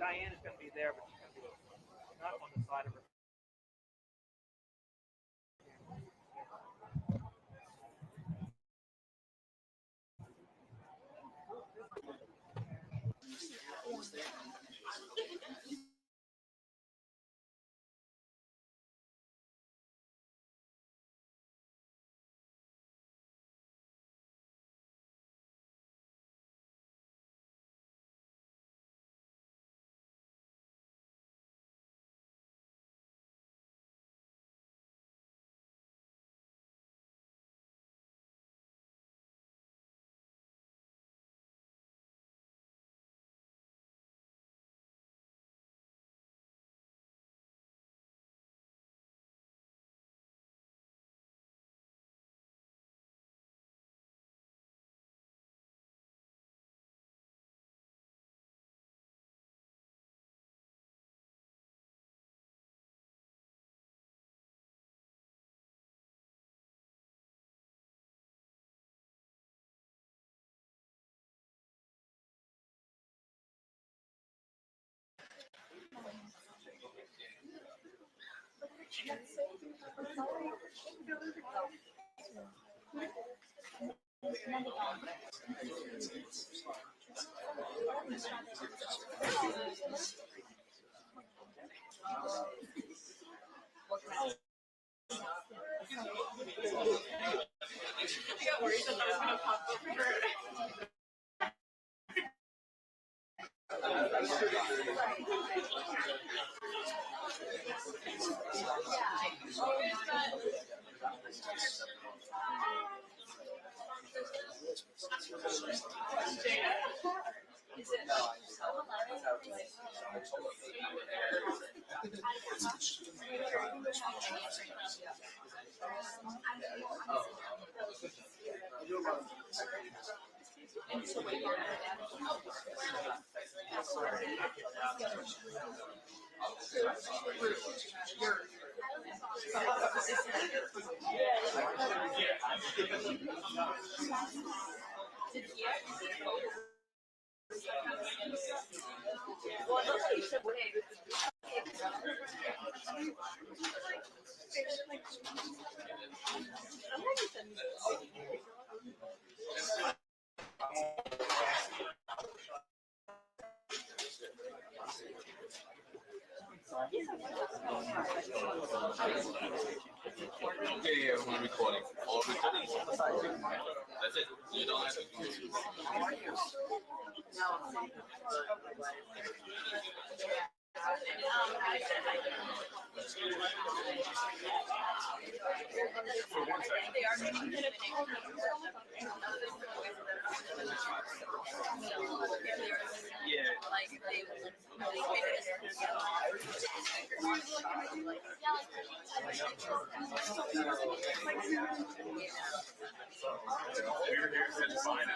Diane is going to be there, but she's going to be not on the side of her. I got worried that was going to pop over. Yeah, we're recording. All recording. That's it. You don't have to do it. For 1 second. Yeah. We were here since fine.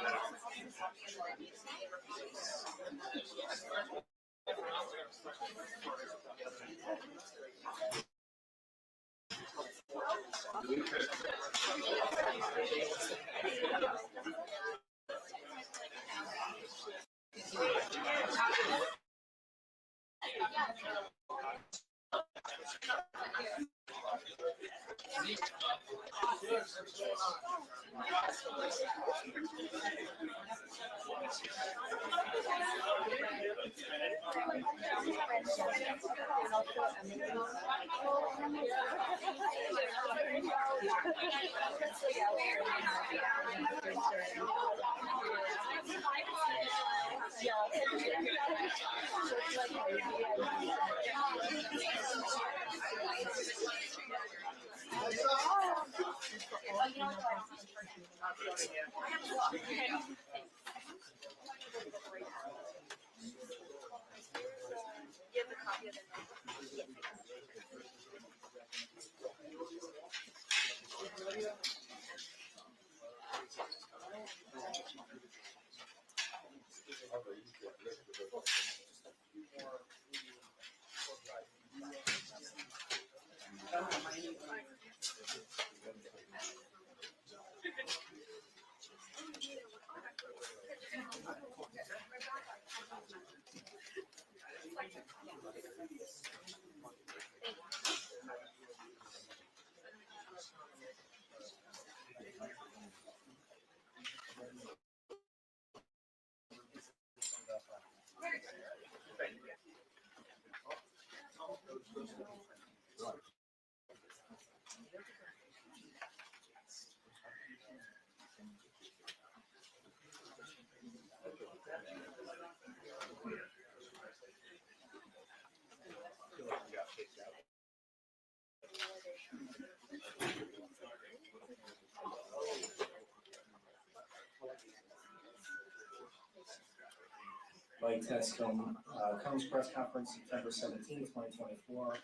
Light test film, Combs press conference, September 17th, 2024.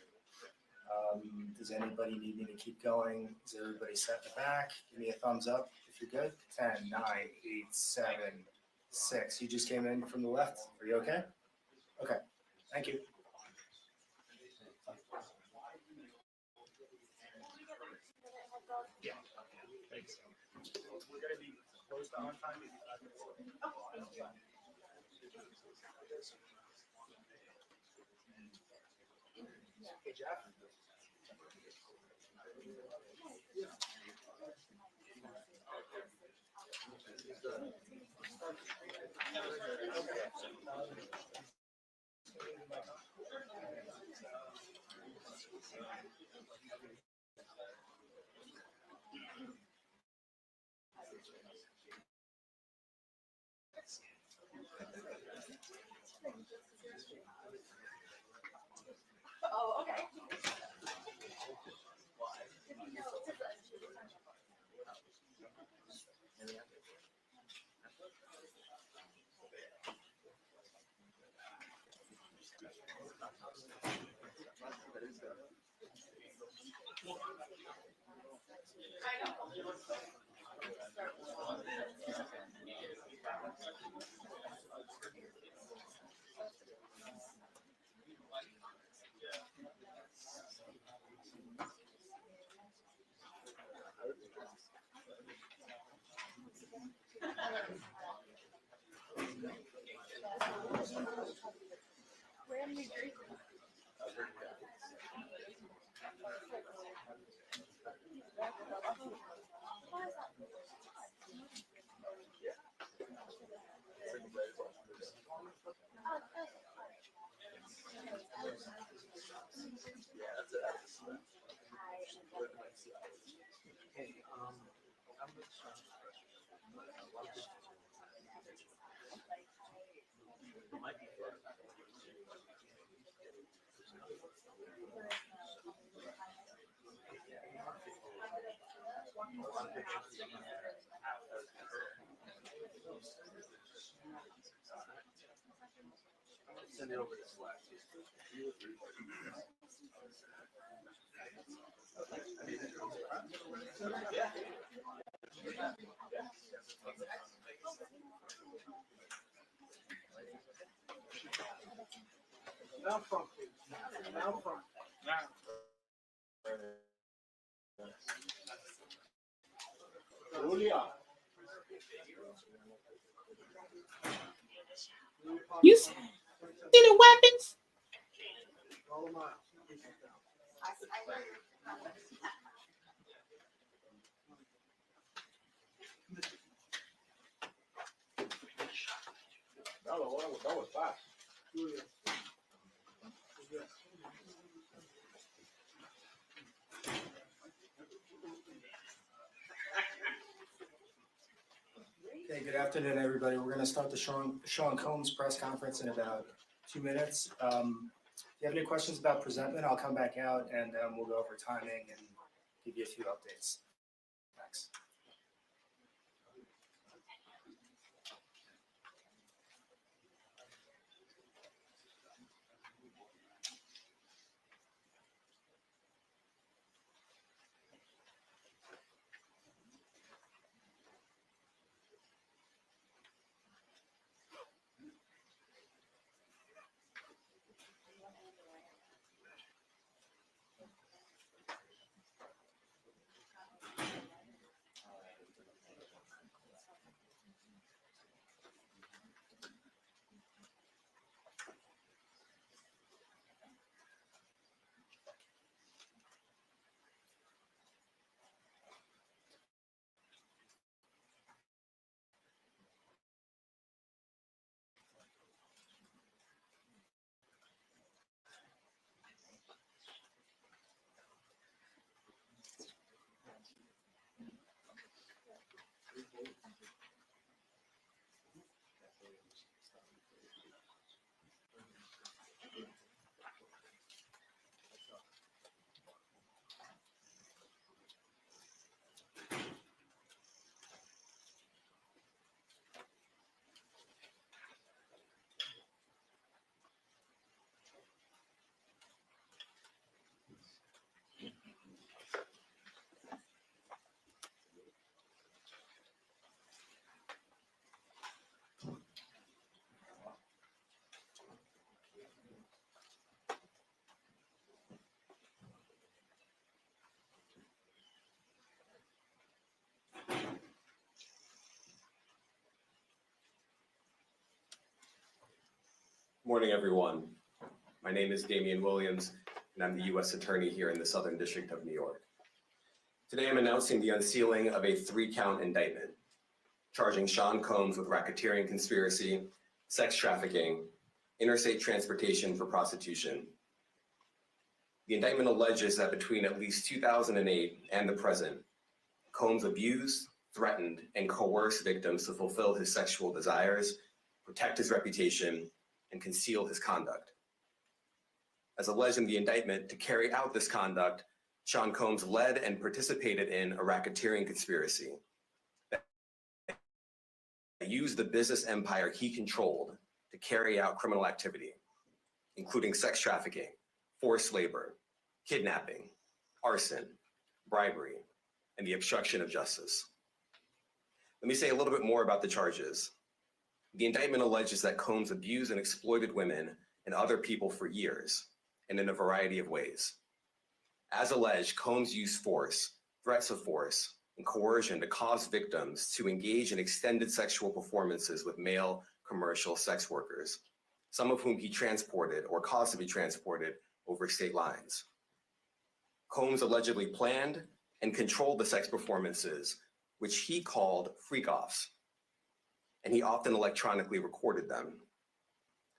Does anybody need me to keep going? Is everybody set in the back? Give me a thumbs up if you're good. 10, 9, 8, 7, 6. You just came in from the left. Are you okay? Okay. Thank you. Yeah. Thanks. We're going to be closed on time. Hey, Jeff. Oh, okay. Where in New Jersey? Send it over to Slack. Now from, now from. Julia. You see the weapons? All of mine. That was fast. Julia. Okay, good afternoon, everybody. We're going to start the Sean Combs press conference in about 2 minutes. If you have any questions about presentment, I'll come back out and we'll go over timing and give you a few updates. Thanks. Morning, everyone. My name is Damian Williams, and I'm the U.S. Attorney here in the Southern District of New York. Today, I'm announcing the unsealing of a 3-count indictment, charging Sean Combs with racketeering conspiracy, sex trafficking, interstate transportation for prostitution. The indictment alleges that between at least 2008 and the present, Combs abused, threatened, and coerced victims to fulfill his sexual desires, protect his reputation, and conceal his conduct. As alleged in the indictment, to carry out this conduct, Sean Combs led and participated in a racketeering conspiracy that used the business empire he controlled to carry out criminal activity, including sex trafficking, forced labor, kidnapping, arson, bribery, and the obstruction of justice. Let me say a little bit more about the charges. The indictment alleges that Combs abused and exploited women and other people for years, and in a variety of ways. As alleged, Combs used force, threats of force, and coercion to cause victims to engage in extended sexual performances with male commercial sex workers, some of whom he transported or caused to be transported over state lines. Combs allegedly planned and controlled the sex performances, which he called freak-offs, and he often electronically recorded them.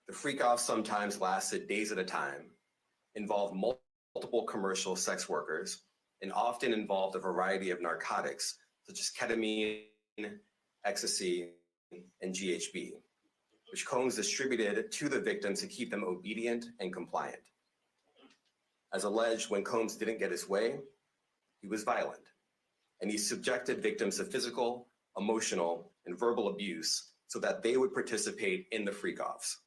The freak-offs sometimes lasted days at a time, involved multiple commercial sex workers, and often involved a variety of narcotics, such as ketamine, ecstasy, and GHB, which Combs distributed to the victims to keep them obedient and compliant. As alleged, when Combs didn't get his way, he was violent, and he subjected victims to physical, emotional, and verbal abuse so that they would participate in the freak-offs,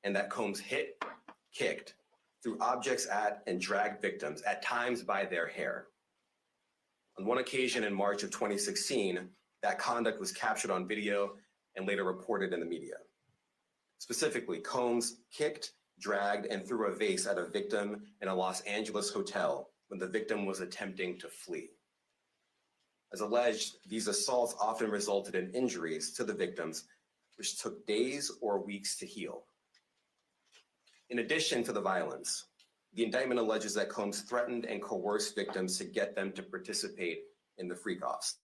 and that Combs hit, kicked, threw objects at, and dragged victims, at times by their hair. On one occasion in March of 2016, that conduct was captured on video and later reported in the media. Specifically, Combs kicked, dragged, and threw a vase at a victim in a Los Angeles hotel when the victim was attempting to flee. As alleged, these assaults often resulted in injuries to the victims, which took days or weeks to heal. In addition to the violence, the indictment alleges that Combs threatened and coerced victims to get them to participate in the freak-offs.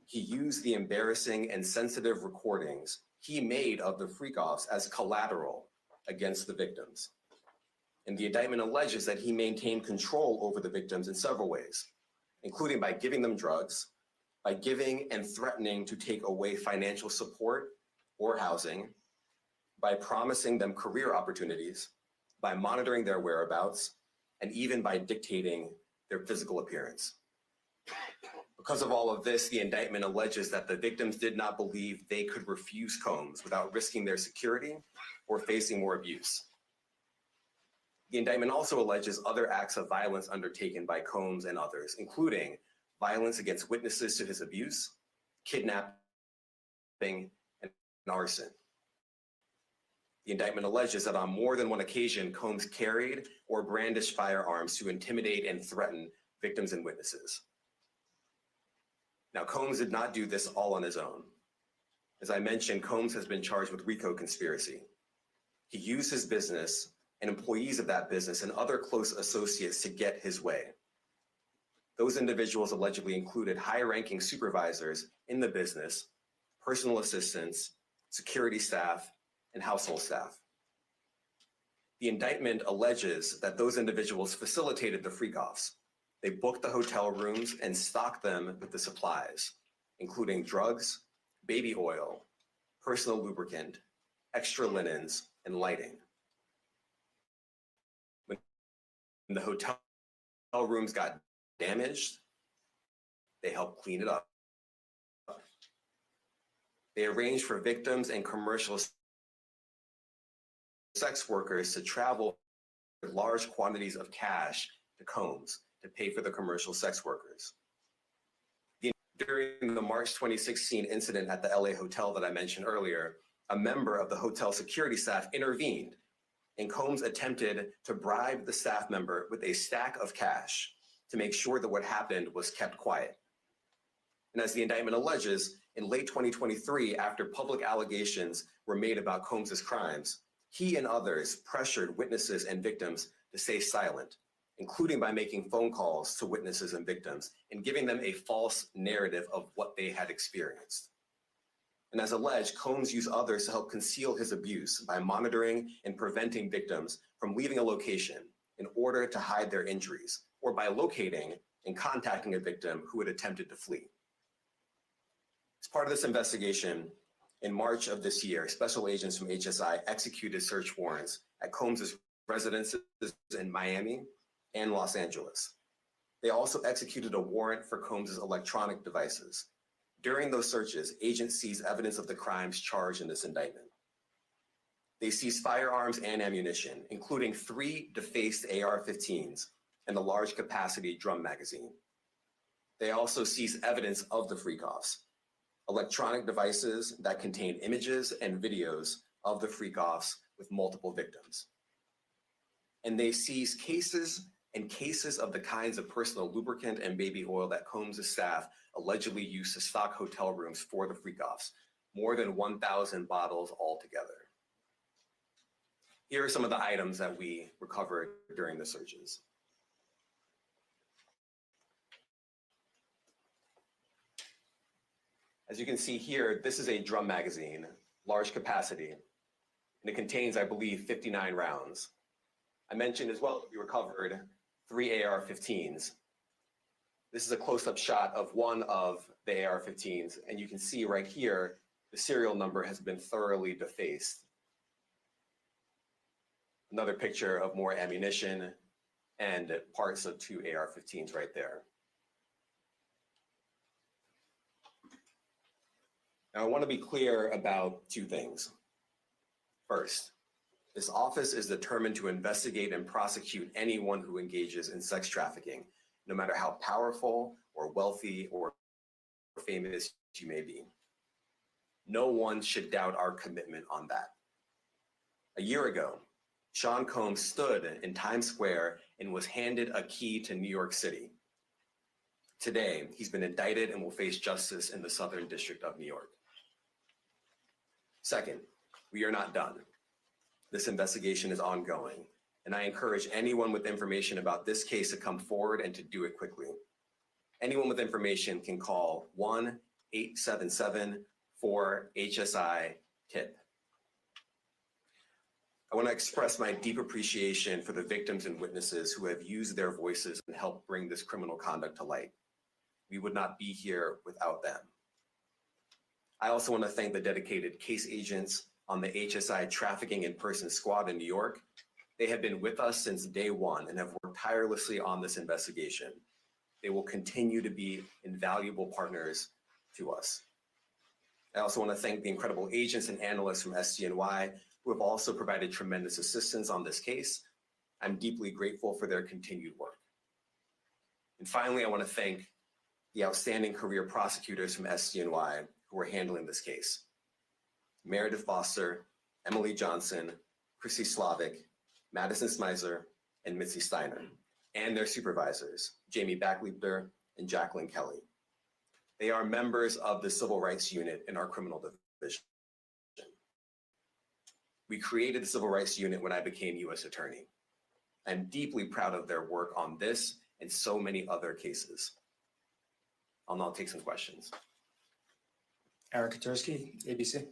He used the embarrassing and sensitive recordings he made of the freak-offs as collateral against the victims. And the indictment alleges that he maintained control over the victims in several ways, including by giving them drugs, by giving and threatening to take away financial support or housing, by promising them career opportunities, by monitoring their whereabouts, and even by dictating their physical appearance. Because of all of this, the indictment alleges that the victims did not believe they could refuse Combs without risking their security or facing more abuse. The indictment also alleges other acts of violence undertaken by Combs and others, including violence against witnesses to his abuse, kidnapping, and arson. The indictment alleges that on more than one occasion, Combs carried or brandished firearms to intimidate and threaten victims and witnesses. Now, Combs did not do this all on his own. As I mentioned, Combs has been charged with RICO conspiracy. He used his business and employees of that business and other close associates to get his way. Those individuals allegedly included high-ranking supervisors in the business, personal assistants, security staff, and household staff. The indictment alleges that those individuals facilitated the freak-offs. They booked the hotel rooms and stocked them with the supplies, including drugs, baby oil, personal lubricant, extra linens, and lighting. When the hotel rooms got damaged, they helped clean it up. They arranged for victims and commercial sex workers to travel with large quantities of cash to Combs to pay for the commercial sex workers. During the March 2016 incident at the LA hotel that I mentioned earlier, a member of the hotel security staff intervened, and Combs attempted to bribe the staff member with a stack of cash to make sure that what happened was kept quiet. And as the indictment alleges, in late 2023, after public allegations were made about Combs's crimes, he and others pressured witnesses and victims to stay silent, including by making phone calls to witnesses and victims and giving them a false narrative of what they had experienced. And as alleged, Combs used others to help conceal his abuse by monitoring and preventing victims from leaving a location in order to hide their injuries, or by locating and contacting a victim who had attempted to flee. As part of this investigation, in March of this year, special agents from HSI executed search warrants at Combs's residences in Miami and Los Angeles. They also executed a warrant for Combs's electronic devices. During those searches, agents seized evidence of the crimes charged in this indictment. They seized firearms and ammunition, including 3 defaced AR-15s and a large capacity drum magazine. They also seized evidence of the freak-offs, electronic devices that contain images and videos of the freak-offs with multiple victims. And they seized cases and cases of the kinds of personal lubricant and baby oil that Combs' staff allegedly used to stock hotel rooms for the freak-offs, more than 1,000 bottles altogether. Here are some of the items that we recovered during the searches. As you can see here, this is a drum magazine, large capacity, and it contains, I believe, 59 rounds. I mentioned as well that we recovered 3 AR-15s. This is a close-up shot of one of the AR-15s, and you can see right here The serial number has been thoroughly defaced. Another picture of more ammunition and parts of 2 AR-15s right there. Now, I want to be clear about 2 things. First, this office is determined to investigate and prosecute anyone who engages in sex trafficking, no matter how powerful or wealthy or famous you may be. No one should doubt our commitment on that. A year ago, Sean Combs stood in Times Square and was handed a key to New York City. Today, he's been indicted and will face justice in the Southern District of New York. Second, we are not done. This investigation is ongoing, and I encourage anyone with information about this case to come forward and to do it quickly. Anyone with information can call 1-877-4-HSI-TIP. I want to express my deep appreciation for the victims and witnesses who have used their voices and helped bring this criminal conduct to light. We would not be here without them. I also want to thank the dedicated case agents on the HSI Trafficking in Person Squad in New York. They have been with us since day one and have worked tirelessly on this investigation. They will continue to be invaluable partners to us. I also want to thank the incredible agents and analysts from SDNY who have also provided tremendous assistance on this case. I'm deeply grateful for their continued work. And finally, I want to thank the outstanding career prosecutors from SDNY who are handling this case. Meredith Foster, Emily Johnson, Chrissy Slavic, Madison Smizer, and Mitzi Steiner, and their supervisors, Jamie Backleiter and Jacqueline Kelly. They are members of the Civil Rights Unit in our criminal division. We created the Civil Rights Unit when I became U.S. Attorney. I'm deeply proud of their work on this and so many other cases. I'll now take some questions. Eric Katursky, ABC.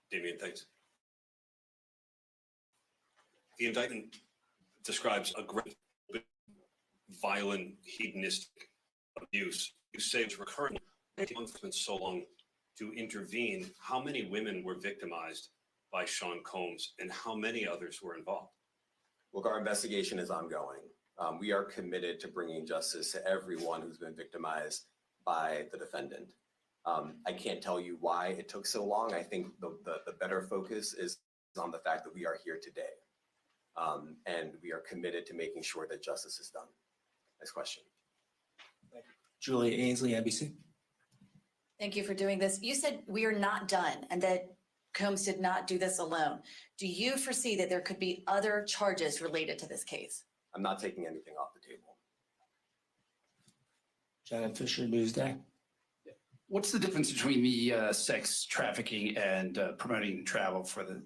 Damien, thanks. The indictment describes aggressive, violent, hedonistic abuse. You say it's recurrent. It's been so long to intervene. How many women were victimized by Sean Combs and how many others were involved? Look, our investigation is ongoing. We are committed to bringing justice to everyone who's been victimized by the defendant. I can't tell you why it took so long. I think the better focus is on the fact that we are here today. And we are committed to making sure that justice is done. Next question. Thank you. Julia Ainsley, NBC. Thank you for doing this. You said we are not done and that Combs did not do this alone. Do you foresee that there could be other charges related to this case? I'm not taking anything off the table. Janet Fisher, Newsday. What's the difference between the sex trafficking and promoting travel for the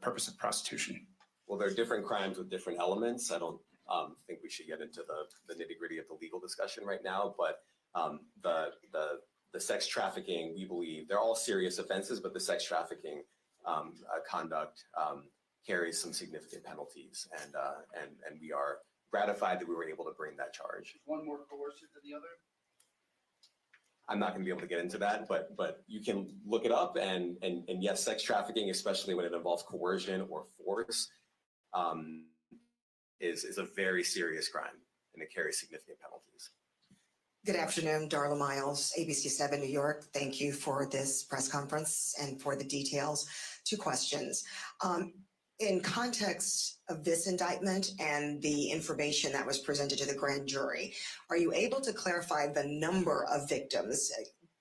purpose of prostitution? Well, there are different crimes with different elements. I don't think we should get into the nitty-gritty of the legal discussion right now, but the sex trafficking, we believe, they're all serious offenses, but the sex trafficking conduct carries some significant penalties, and we are gratified that we were able to bring that charge. Is one more coercive than the other? I'm not going to be able to get into that, but you can look it up, and yes, sex trafficking, especially when it involves coercion or force, is a very serious crime, and it carries significant penalties. Good afternoon, Darla Miles, ABC7 New York. Thank you for this press conference and for the details. 2 questions. In context of this indictment and the information that was presented to the grand jury, are you able to clarify the number of victims?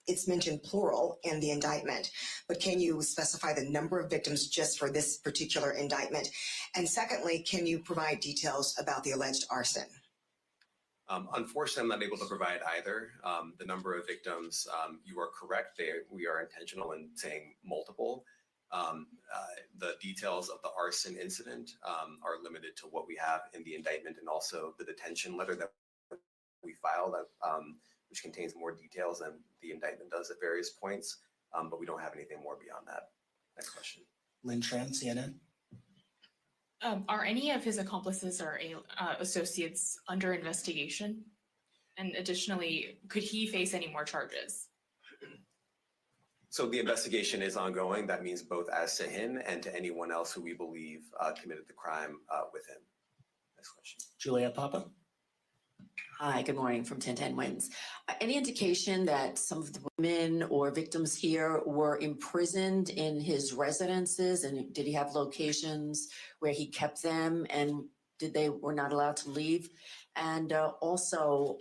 It's mentioned plural in the indictment, but can you specify the number of victims just for this particular indictment? And secondly, can you provide details about the alleged arson? Unfortunately, I'm not able to provide either. The number of victims, you are correct. We are intentional in saying multiple. The details of the arson incident are limited to what we have in the indictment and also the detention letter that we filed, which contains more details than the indictment does at various points, but we don't have anything more beyond that. Next question. Lynn Tran, CNN. Are any of his accomplices or associates under investigation? And additionally, could he face any more charges? So the investigation is ongoing. That means both as to him and to anyone else who we believe committed the crime with him. Next question. Juliet Papa? Hi, good morning from 1010 Wins. Any indication that some of the women or victims here were imprisoned in his residences? And did he have locations where he kept them and they were not allowed to leave? And also,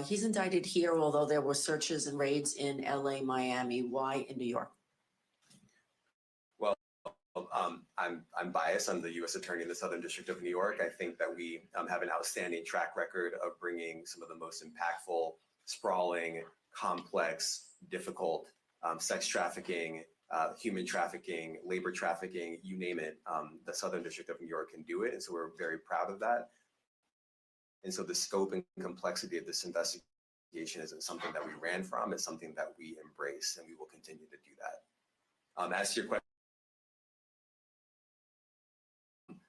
he's indicted here, although there were searches and raids in LA, Miami. Why in New York? I'm biased. I'm the U.S. Attorney in the Southern District of New York. I think that we have an outstanding track record of bringing some of the most impactful, sprawling, complex, difficult sex trafficking, human trafficking, labor trafficking, you name it. The Southern District of New York can do it, and so we're very proud of that. And so the scope and complexity of this investigation isn't something that we ran from. It's something that we embrace, and we will continue to do that. As to your question,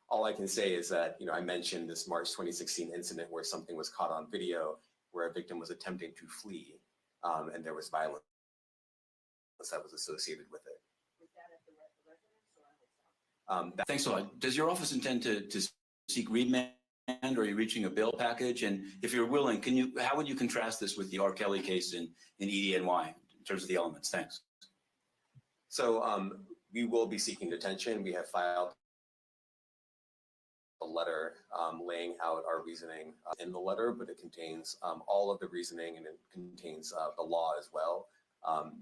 all I can say is that, I mentioned this March 2016 incident where something was caught on video, where a victim was attempting to flee, and there was violence that was associated with it. Was that at the residence or Thanks a lot. Does your office intend to seek remand, or are you reaching a bail package? And if you're willing, how would you contrast this with the R. Kelly case in EDNY in terms of the elements? Thanks. So we will be seeking detention. We have filed a letter laying out our reasoning in the letter, but it contains all of the reasoning, and it contains the law as well.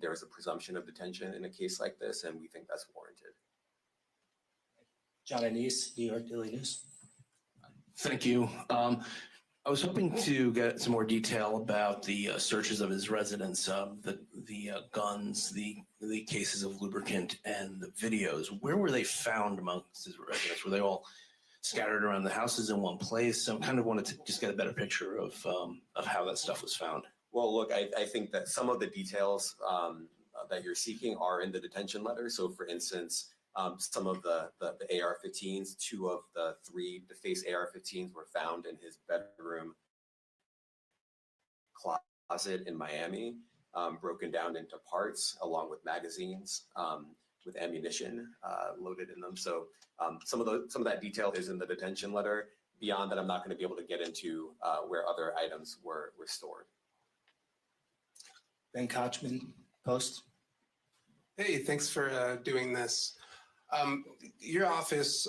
There is a presumption of detention in a case like this, and we think that's warranted. John Anise, New York Daily News. Thank you. I was hoping to get some more detail about the searches of his residence, the guns, the cases of lubricant, and the videos. Where were they found amongst his residence? Were they all scattered around the houses in one place? So I kind of wanted to just get a better picture of how that stuff was found. Well, look, I think that some of the details that you're seeking are in the detention letter. So for instance, some of the AR-15s, 2 of the 3 defaced AR-15s were found in his bedroom closet in Miami, broken down into parts along with magazines with ammunition loaded in them. So some of that detail is in the detention letter. Beyond that, I'm not going to be able to get into where other items were stored. Ben Kochman, Post. Hey, thanks for doing this. Your office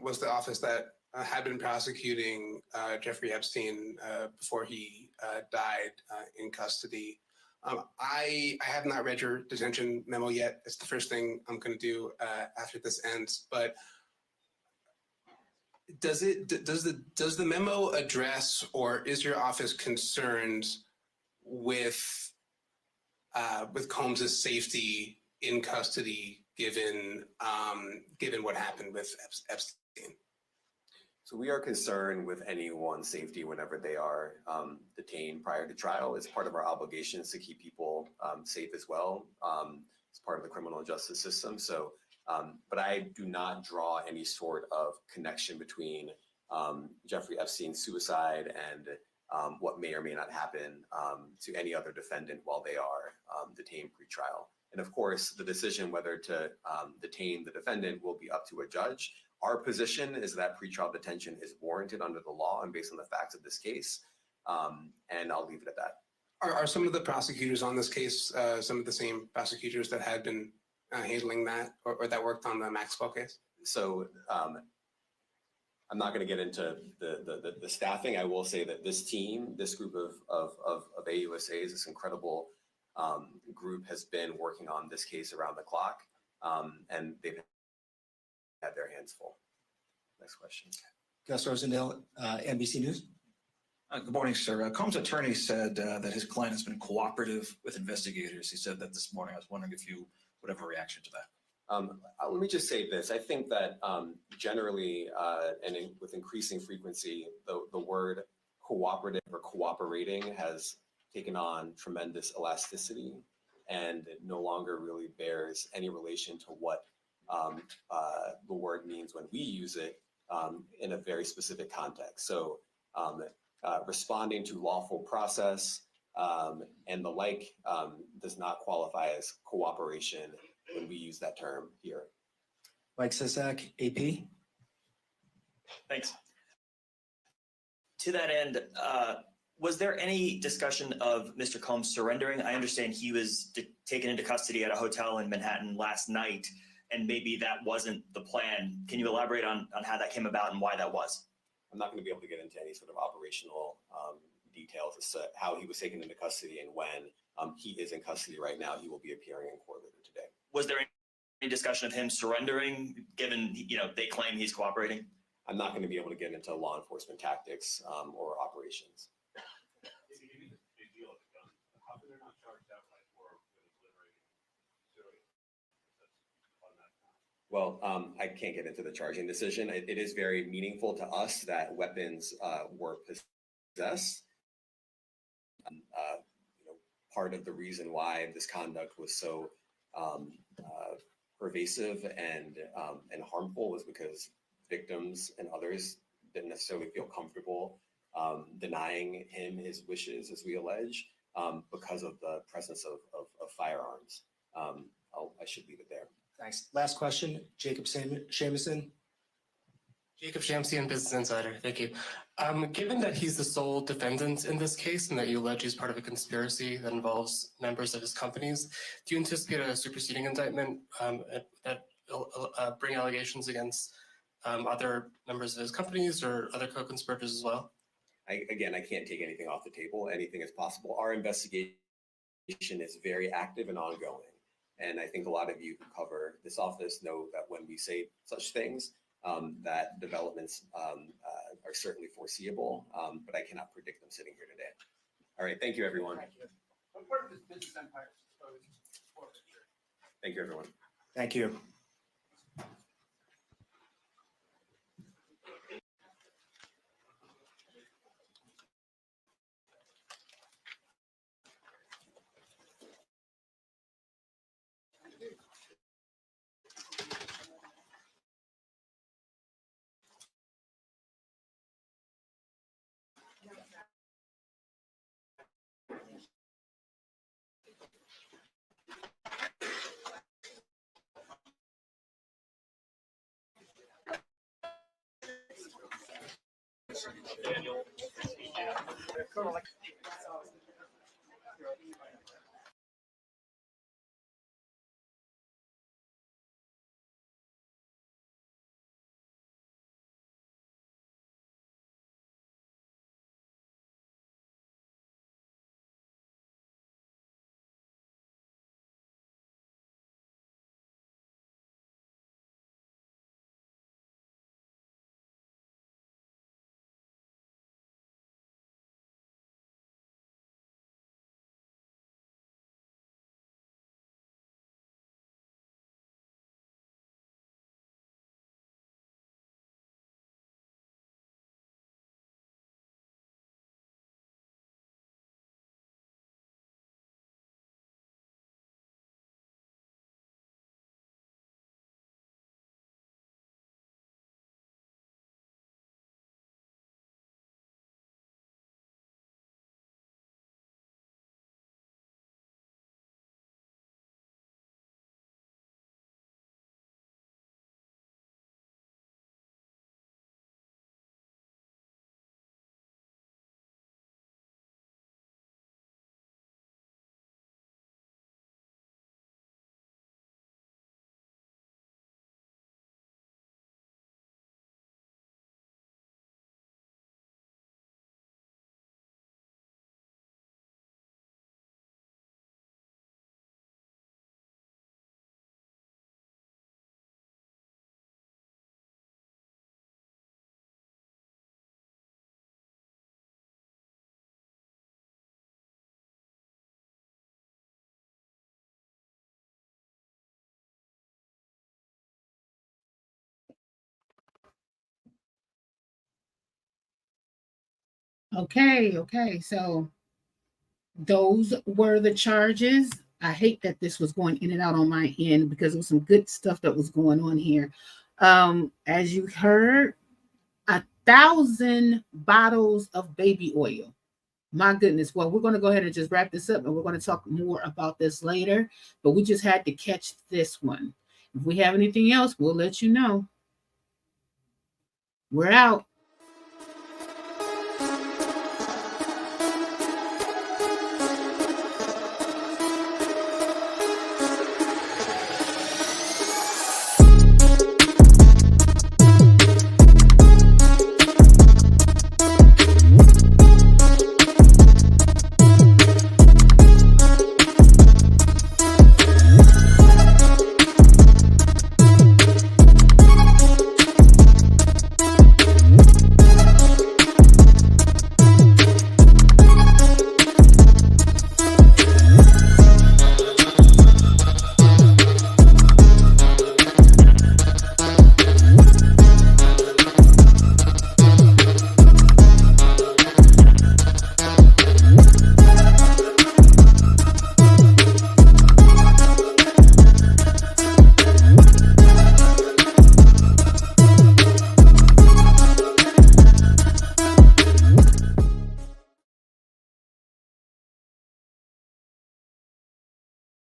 was the office that had been prosecuting Jeffrey Epstein before he died in custody. I have not read your detention memo yet. It's the first thing I'm going to do after this ends. But does the memo address, or is your office concerned with Combs's safety in custody, given what happened with Epstein? So we are concerned with anyone's safety whenever they are detained prior to trial. It's part of our obligations to keep people safe as well. It's part of the criminal justice system. So, but I do not draw any sort of connection between Jeffrey Epstein's suicide and what may or may not happen to any other defendant while they are detained pre-trial. And of course, the decision whether to detain the defendant will be up to a judge. Our position is that pretrial detention is warranted under the law and based on the facts of this case. And I'll leave it at that. Are some of the prosecutors on this case some of the same prosecutors that had been handling that, or that worked on the Maxwell case? So I'm not going to get into the staffing. I will say that this team, this group of AUSAs, this incredible group has been working on this case around the clock, and they've had their hands full. Next question. Gus Rosendale, NBC News. Good morning, sir. Combs' attorney said that his client has been cooperative with investigators. He said that this morning. I was wondering if you would have a reaction to that. Let me just say this. I think that generally with increasing frequency, the word cooperative or cooperating has taken on tremendous elasticity and it no longer really bears any relation to what the word means when we use it in a very specific context. So responding to lawful process, and the like does not qualify as cooperation when we use that term here. Mike Sisak, AP. Thanks. To that end, was there any discussion of Mr. Combs surrendering? I understand he was taken into custody at a hotel in Manhattan last night, and maybe that wasn't the plan. Can you elaborate on how that came about and why that was? I'm not going to be able to get into any sort of operational details as to how he was taken into custody and when. He is in custody right now. He will be appearing in court later today. Was there any discussion of him surrendering, given they claim he's cooperating? I'm not going to be able to get into law enforcement tactics or operations. Well, I can't get into the charging decision. It is very meaningful to us that weapons were possessed. Part of the reason why this conduct was so pervasive and harmful was because victims and others didn't necessarily feel comfortable denying him his wishes, as we allege, because of the presence of firearms. I should leave it there. Thanks. Last question, Jacob Shamison. Jacob Shamsian, Business Insider. Thank you. Given that he's the sole defendant in this case and that you allege he's part of a conspiracy that involves members of his companies, do you anticipate a superseding indictment that bring allegations against other members of his companies or other co-conspirators as well? I can't take anything off the table. Anything is possible. Our investigation is very active and ongoing. And I think a lot of you who cover this office know that when we say such things, that developments are certainly foreseeable, but I cannot predict them sitting here today. All right, thank you, everyone. What part of his business empire is exposed? Thank you, everyone. Thank you. Okay. So those were the charges. I hate that this was going in and out on my end because there was some good stuff that was going on here. As you heard, 1,000 bottles of baby oil. My goodness. Well, we're going to go ahead and just wrap this up, and we're going to talk more about this later, but we just had to catch this one. If we have anything else, we'll let you know. We're out.